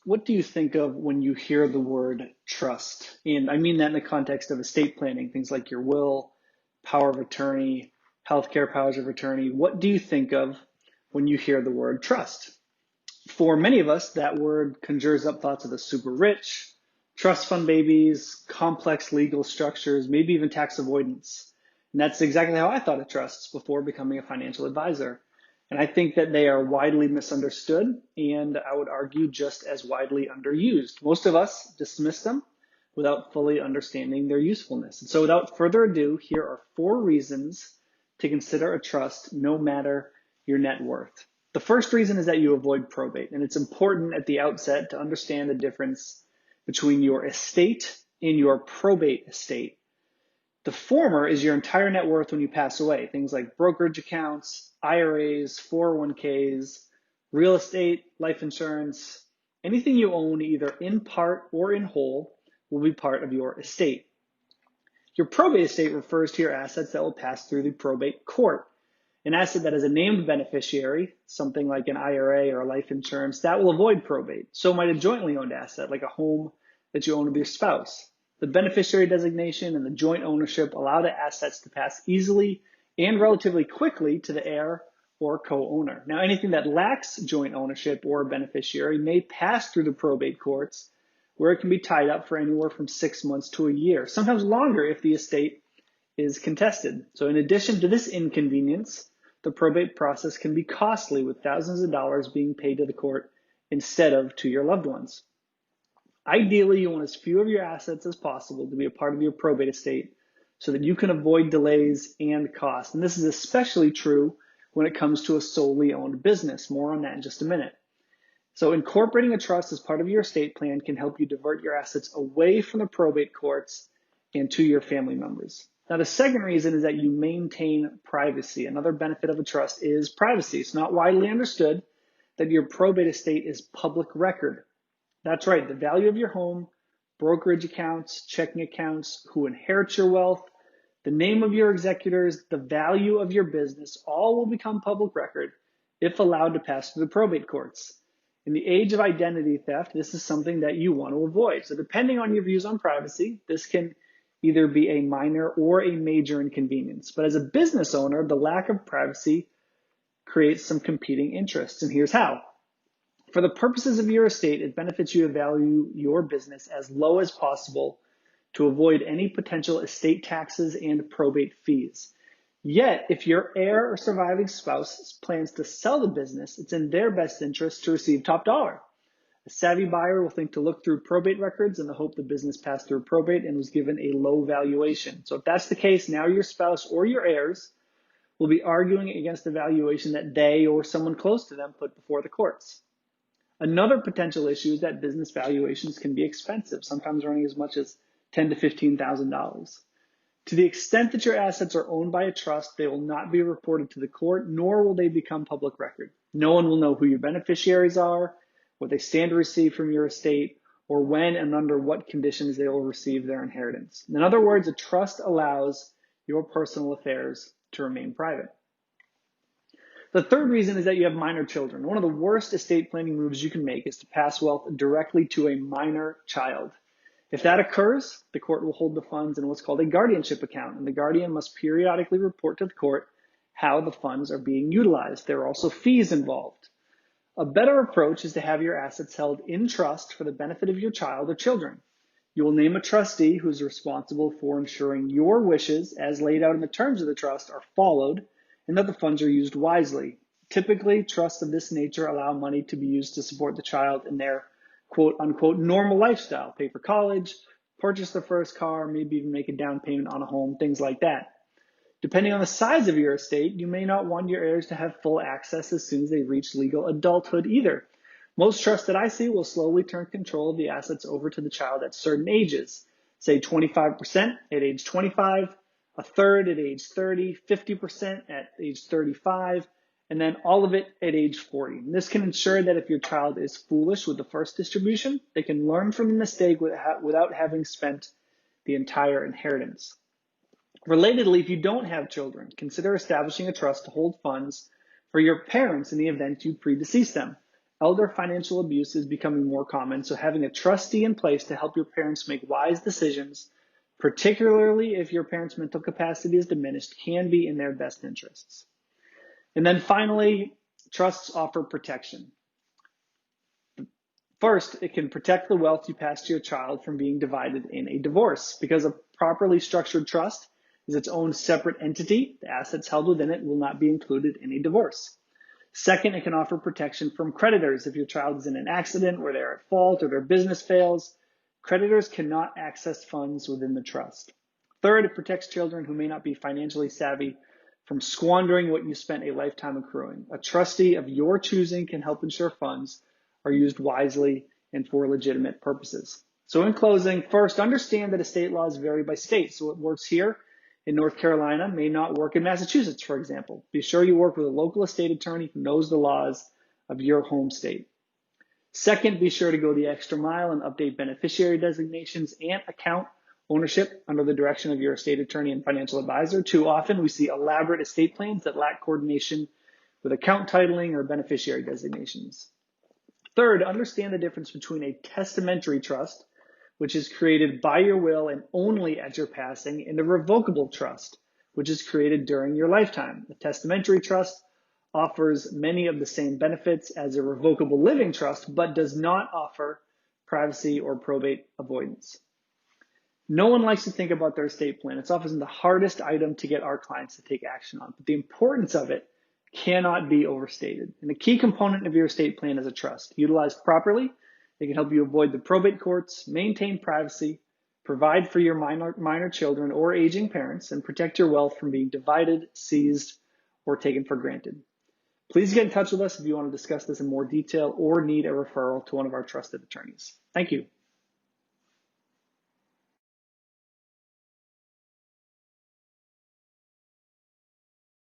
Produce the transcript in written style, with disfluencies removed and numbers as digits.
What do you think of when you hear the word trust? And I mean that in the context of estate planning, things like your will, power of attorney, healthcare powers of attorney. What do you think of when you hear the word trust? For many of us, that word conjures up thoughts of the super rich, trust fund babies, complex legal structures, maybe even tax avoidance. And that's exactly how I thought of trusts before becoming a financial advisor. And I think that they are widely misunderstood, and I would argue just as widely underused. Most of us dismiss them without fully understanding their usefulness. And so without further ado, here are 4 reasons to consider a trust no matter your net worth. The first reason is that you avoid probate, and it's important at the outset to understand the difference between your estate and your probate estate. The former is your entire net worth when you pass away, things like brokerage accounts, IRAs, 401ks, real estate, life insurance, anything you own either in part or in whole will be part of your estate. Your probate estate refers to your assets that will pass through the probate court. An asset that is a named beneficiary, something like an IRA or a life insurance, that will avoid probate. So might a jointly owned asset, like a home that you own with your spouse. The beneficiary designation and the joint ownership allow the assets to pass easily and relatively quickly to the heir or co-owner. Now, anything that lacks joint ownership or beneficiary may pass through the probate courts, where it can be tied up for anywhere from 6 months to a year, sometimes longer if the estate is contested. So in addition to this inconvenience, the probate process can be costly, with thousands of dollars being paid to the court instead of to your loved ones. Ideally, you want as few of your assets as possible to be a part of your probate estate so that you can avoid delays and costs. And this is especially true when it comes to a solely owned business. More on that in just a minute. So incorporating a trust as part of your estate plan can help you divert your assets away from the probate courts and to your family members. Now, the second reason is that you maintain privacy. Another benefit of a trust is privacy. It's not widely understood that your probate estate is public record. That's right, the value of your home, brokerage accounts, checking accounts, who inherits your wealth, the name of your executors, the value of your business, all will become public record if allowed to pass through the probate courts. In the age of identity theft, this is something that you want to avoid. So depending on your views on privacy, this can either be a minor or a major inconvenience. But as a business owner, the lack of privacy creates some competing interests, and here's how. For the purposes of your estate, it benefits you to value your business as low as possible to avoid any potential estate taxes and probate fees. Yet, if your heir or surviving spouse plans to sell the business, it's in their best interest to receive top dollar. A savvy buyer will think to look through probate records in the hope the business passed through probate and was given a low valuation. So if that's the case, now your spouse or your heirs will be arguing against the valuation that they or someone close to them put before the courts. Another potential issue is that business valuations can be expensive, sometimes running as much as $10,000 to $15,000. To the extent that your assets are owned by a trust, they will not be reported to the court, nor will they become public record. No one will know who your beneficiaries are, what they stand to receive from your estate, or when and under what conditions they will receive their inheritance. In other words, a trust allows your personal affairs to remain private. The third reason is that you have minor children. One of the worst estate planning moves you can make is to pass wealth directly to a minor child. If that occurs, the court will hold the funds in what's called a guardianship account, and the guardian must periodically report to the court how the funds are being utilized. There are also fees involved. A better approach is to have your assets held in trust for the benefit of your child or children. You will name a trustee who is responsible for ensuring your wishes, as laid out in the terms of the trust, are followed and that the funds are used wisely. Typically, trusts of this nature allow money to be used to support the child in their quote unquote normal lifestyle, pay for college, purchase their first car, maybe even make a down payment on a home, things like that. Depending on the size of your estate, you may not want your heirs to have full access as soon as they reach legal adulthood either. Most trusts that I see will slowly turn control of the assets over to the child at certain ages, say 25% at age 25, a third at age 30, 50% at age 35, and then all of it at age 40. And this can ensure that if your child is foolish with the first distribution, they can learn from the mistake without having spent the entire inheritance. Relatedly, if you don't have children, consider establishing a trust to hold funds for your parents in the event you predecease them. Elder financial abuse is becoming more common, so having a trustee in place to help your parents make wise decisions, particularly if your parents' mental capacity is diminished, can be in their best interests. And then finally, trusts offer protection. First, it can protect the wealth you pass to your child from being divided in a divorce, because a properly structured trust is its own separate entity. The assets held within it will not be included in a divorce. Second, it can offer protection from creditors. If your child is in an accident or they're at fault or their business fails, creditors cannot access funds within the trust. Third, it protects children who may not be financially savvy from squandering what you spent a lifetime accruing. A trustee of your choosing can help ensure funds are used wisely and for legitimate purposes. So in closing, first, understand that estate laws vary by state. So what works here in North Carolina may not work in Massachusetts, for example. Be sure you work with a local estate attorney who knows the laws of your home state. Second, be sure to go the extra mile and update beneficiary designations and account ownership under the direction of your estate attorney and financial advisor. Too often, we see elaborate estate plans that lack coordination with account titling or beneficiary designations. Third, understand the difference between a testamentary trust, which is created by your will and only at your passing, and a revocable trust, which is created during your lifetime. The testamentary trust offers many of the same benefits as a revocable living trust, but does not offer privacy or probate avoidance. No one likes to think about their estate plan. It's often the hardest item to get our clients to take action on, but the importance of it cannot be overstated. And a key component of your estate plan is a trust. Utilized properly, it can help you avoid the probate courts, maintain privacy, provide for your minor children or aging parents, and protect your wealth from being divided, seized, or taken for granted. Please get in touch with us if you want to discuss this in more detail or need a referral to one of our trusted attorneys. Thank you.